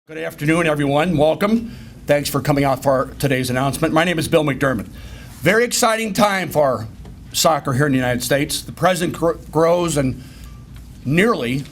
Good afternoon, everyone. Welcome. Thanks for coming out for today's announcement. My name is Bill McDermott. Very exciting time for soccer here in the United States. The president grows and nearly,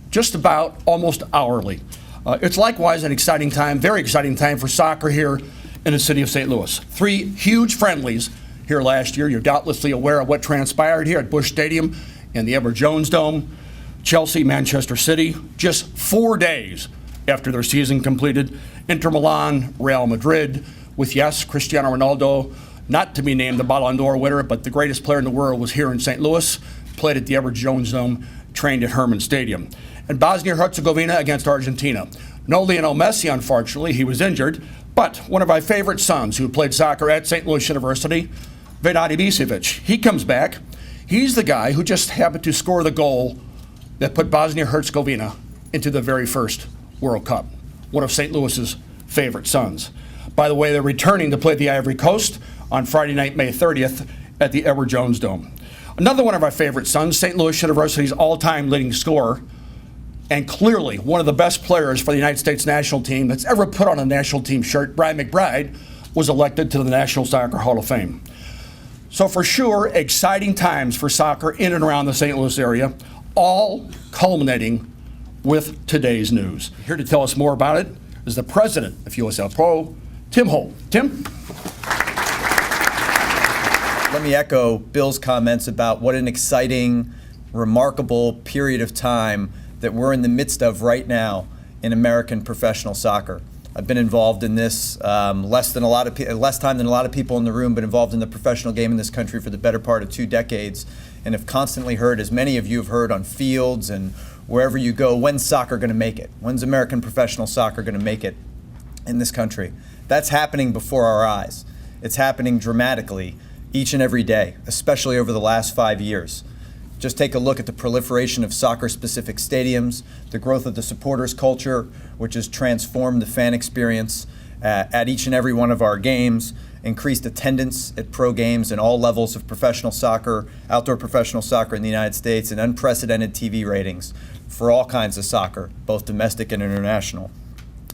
just about, almost hourly. It's likewise an exciting time, very exciting time for soccer here in the city of St. Louis. 3 huge friendlies here last year. You're doubtlessly aware of what transpired here at Busch Stadium and the Edward Jones Dome. Chelsea, Manchester City, just 4 days after their season completed. Inter Milan, Real Madrid, with, yes, Cristiano Ronaldo, not to be named the Ballon d'Or winner, but the greatest player in the world, was here in St. Louis, played at the Edward Jones Dome, trained at Herman Stadium. And Bosnia-Herzegovina against Argentina. No Lionel Messi, unfortunately, he was injured, but one of my favorite sons who played soccer at St. Louis University, Vedad Ibisevic, he comes back. He's the guy who just happened to score the goal that put Bosnia-Herzegovina into the very first World Cup, one of St. Louis's favorite sons. By the way, they're returning to play the Ivory Coast on Friday night, May 30th at the Edward Jones Dome. Another one of our favorite sons, St. Louis University's all-time leading scorer, and clearly one of the best players for the United States national team that's ever put on a national team shirt, Brian McBride, was elected to the National Soccer Hall of Fame. So for sure, exciting times for soccer in and around the St. Louis area, all culminating with today's news. Here to tell us more about it is the president of USL Pro, Tim Holt. Tim? Let me echo Bill's comments about what an exciting, remarkable period of time that we're in the midst of right now in American professional soccer. I've been involved in this less time than a lot of people in the room, but involved in the professional game in this country for the better part of 2 decades, and have constantly heard, as many of you have heard on fields and wherever you go, when's soccer going to make it? When's American professional soccer going to make it in this country? That's happening before our eyes. It's happening dramatically each and every day, especially over the last 5 years. Just take a look at the proliferation of soccer-specific stadiums, the growth of the supporters culture, which has transformed the fan experience at each and every one of our games, increased attendance at pro games and all levels of professional soccer, outdoor professional soccer in the United States, and unprecedented TV ratings for all kinds of soccer, both domestic and international.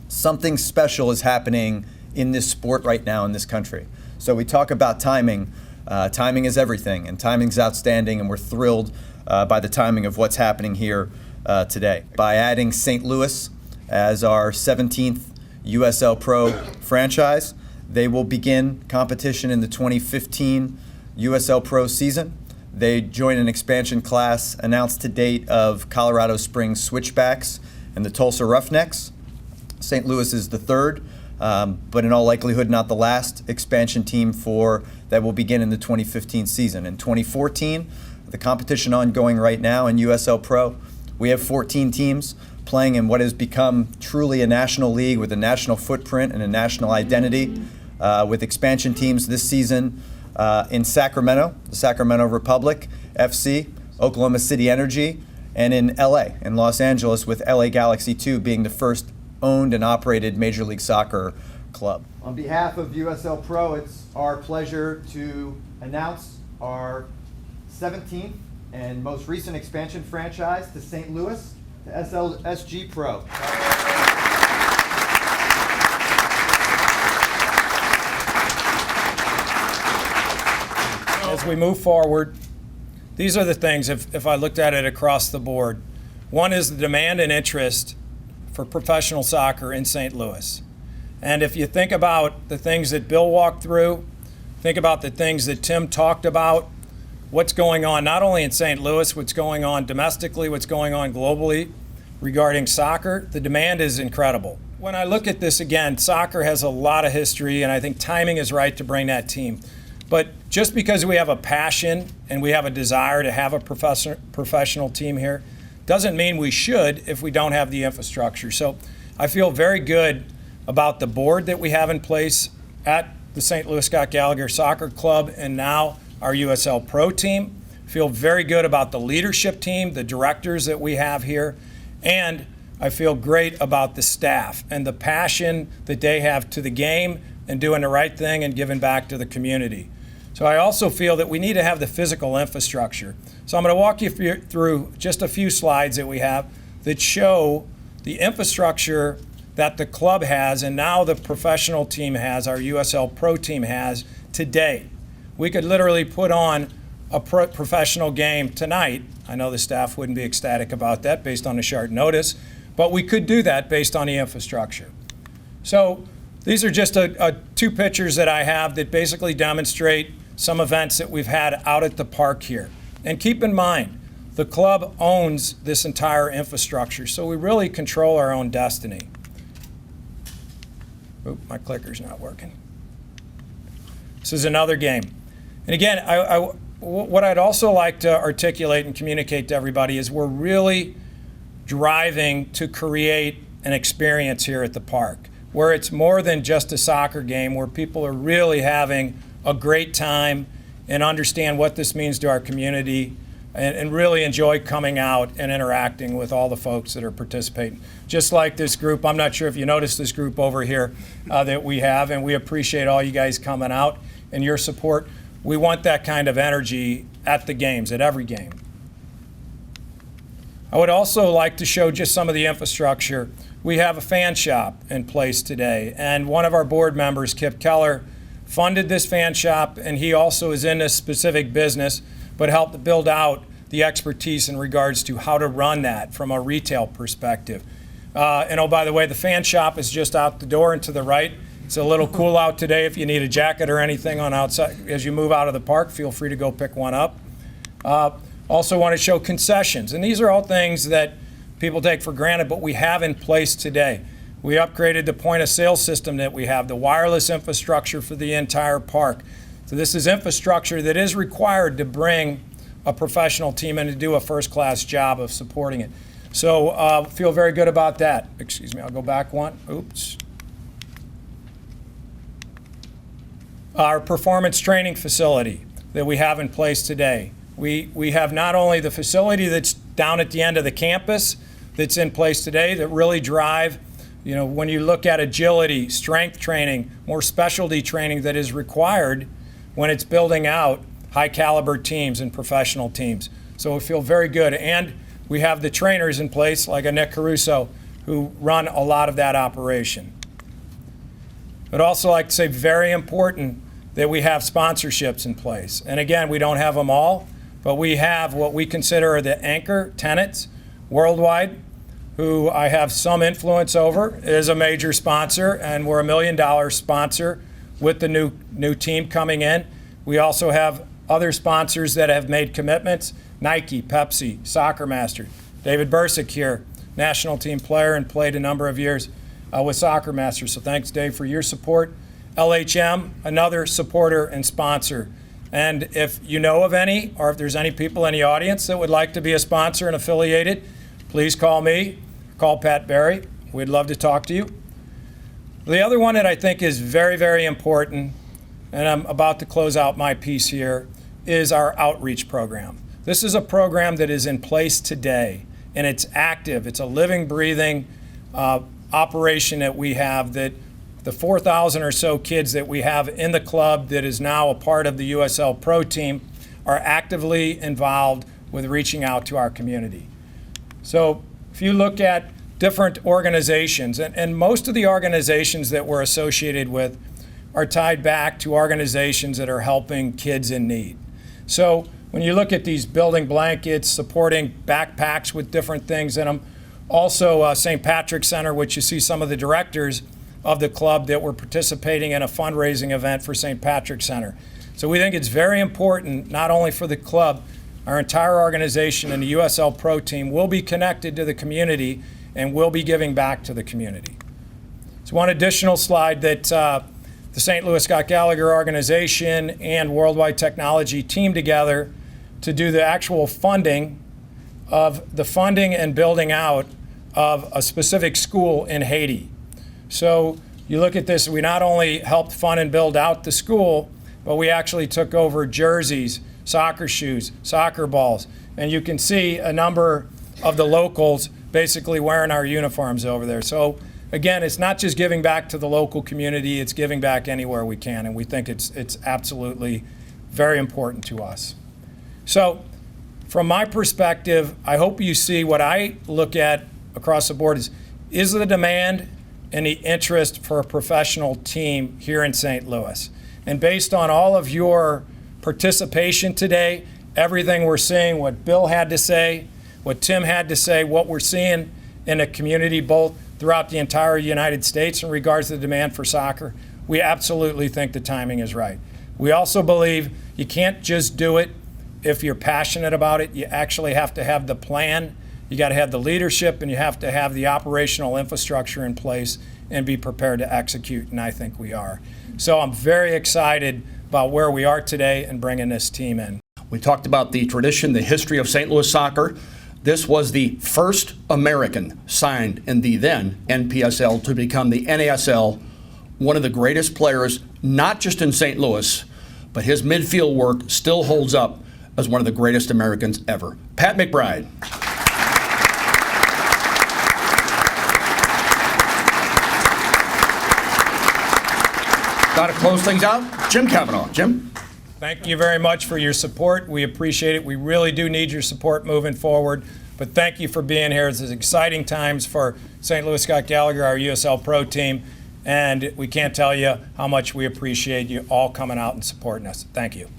Something special is happening in this sport right now in this country. So we talk about timing. Timing is everything, and timing's outstanding, and we're thrilled by the timing of what's happening here today. By adding St. Louis as our 17th USL Pro franchise, they will begin competition in the 2015 USL Pro season. They join an expansion class announced to date of Colorado Springs Switchbacks and the Tulsa Roughnecks. St. Louis is the third, but in all likelihood not the last expansion team that will begin in the 2015 season. In 2014, the competition ongoing right now in USL Pro, we have 14 teams playing in what has become truly a national league with a national footprint and a national identity, with expansion teams this season in Sacramento, the Sacramento Republic FC, Oklahoma City Energy, and in LA, in Los Angeles, with LA Galaxy 2 being the first owned and operated Major League Soccer club. On behalf of USL Pro, it's our pleasure to announce our 17th and most recent expansion franchise to St. Louis, the SLSG Pro. As we move forward, these are the things, if I looked at it across the board. One is the demand and interest for professional soccer in St. Louis. And if you think about the things that Bill walked through, think about the things that Tim talked about, what's going on not only in St. Louis, what's going on domestically, what's going on globally regarding soccer, the demand is incredible. When I look at this again, soccer has a lot of history, and I think timing is right to bring that team. But just because we have a passion and we have a desire to have a professional team here doesn't mean we should if we don't have the infrastructure. So I feel very good about the board that we have in place at the St. Louis Scott Gallagher Soccer Club and now our USL Pro team. I feel very good about the leadership team, the directors that we have here, and I feel great about the staff and the passion that they have to the game and doing the right thing and giving back to the community. So I also feel that we need to have the physical infrastructure. So I'm going to walk you through just a few slides that we have that show the infrastructure that the club has and now the professional team has, our USL Pro team has today. We could literally put on a professional game tonight. I know the staff wouldn't be ecstatic about that based on the short notice, but we could do that based on the infrastructure. So these are just two pictures that I have that basically demonstrate some events that we've had out at the park here. And keep in mind, the club owns this entire infrastructure, so we really control our own destiny. Oop, my clicker's not working. This is another game. And again, what I'd also like to articulate and communicate to everybody is we're really driving to create an experience here at the park where it's more than just a soccer game, where people are really having a great time and understand what this means to our community and really enjoy coming out and interacting with all the folks that are participating. Just like this group, I'm not sure if you noticed this group over here that we have, and we appreciate all you guys coming out and your support. We want that kind of energy at the games, at every game. I would also like to show just some of the infrastructure. We have a fan shop in place today, and one of our board members, Kip Keller, funded this fan shop, and he also is in this specific business, but helped build out the expertise in regards to how to run that from a retail perspective. And oh, by the way, the fan shop is just out the door and to the right. It's a little cool out today. If you need a jacket or anything on outside, as you move out of the park, feel free to go pick one up. Also want to show concessions. And these are all things that people take for granted, but we have in place today. We upgraded the point of sale system that we have, the wireless infrastructure for the entire park. So this is infrastructure that is required to bring a professional team and to do a first-class job of supporting it. So feel very good about that. Excuse me, I'll go back one. Oops. Our performance training facility that we have in place today. We have not only the facility that's down at the end of the campus that's in place today that really drive, you know, when you look at agility, strength training, more specialty training that is required when it's building out high caliber teams and professional teams. So we feel very good. And we have the trainers in place like a Nick Caruso who run a lot of that operation. I'd also like to say very important that we have sponsorships in place. And again, we don't have them all, but we have what we consider are the anchor tenants worldwide, who I have some influence over, is a major sponsor, and we're $1 million sponsor with the new team coming in. We also have other sponsors that have made commitments: Nike, Pepsi, Soccer Master. David Bursick here, national team player and played a number of years with Soccer Master. So thanks, Dave, for your support. LHM, another supporter and sponsor. And if you know of any, or if there's any people in the audience that would like to be a sponsor and affiliated, please call me, call Pat Barry. We'd love to talk to you. The other one that I think is very, very important, and I'm about to close out my piece here, is our outreach program. This is a program that is in place today, and it's active. It's a living, breathing operation that we have, that the 4,000 or so kids that we have in the club that is now a part of the USL Pro team are actively involved with reaching out to our community. So if you look at different organizations, and most of the organizations that we're associated with are tied back to organizations that are helping kids in need. So when you look at these building blankets, supporting backpacks with different things in them, also St. Patrick's Center, which you see some of the directors of the club that were participating in a fundraising event for St. Patrick's Center. So we think it's very important, not only for the club, our entire organization and the USL Pro team will be connected to the community and will be giving back to the community. So one additional slide that the St. Louis Scott Gallagher organization and Worldwide Technology team together to do the actual funding and building out of a specific school in Haiti. So you look at this, we not only helped fund and build out the school, but we actually took over jerseys, soccer shoes, soccer balls, and you can see a number of the locals basically wearing our uniforms over there. So again, it's not just giving back to the local community, it's giving back anywhere we can, and we think it's absolutely very important to us. So from my perspective, I hope you see what I look at across the board is the demand in the interest for a professional team here in St. Louis. And based on all of your participation today, everything we're seeing, what Bill had to say, what Tim had to say, what we're seeing in the community both throughout the entire United States in regards to the demand for soccer, we absolutely think the timing is right. We also believe you can't just do it if you're passionate about it. You actually have to have the plan, you got to have the leadership, and you have to have the operational infrastructure in place and be prepared to execute, and I think we are. So I'm very excited about where we are today and bringing this team in. We talked about the tradition, the history of St. Louis soccer. This was the first American signed in the then NPSL to become the NASL, one of the greatest players, not just in St. Louis, but his midfield work still holds up as one of the greatest Americans ever. Pat McBride. Got to close things out. Jim Cavanaugh. Jim? Thank you very much for your support. We appreciate it. We really do need your support moving forward. But thank you for being here. It's exciting times for St. Louis Scott Gallagher, our USL Pro team. And we can't tell you how much we appreciate you all coming out and supporting us. Thank you.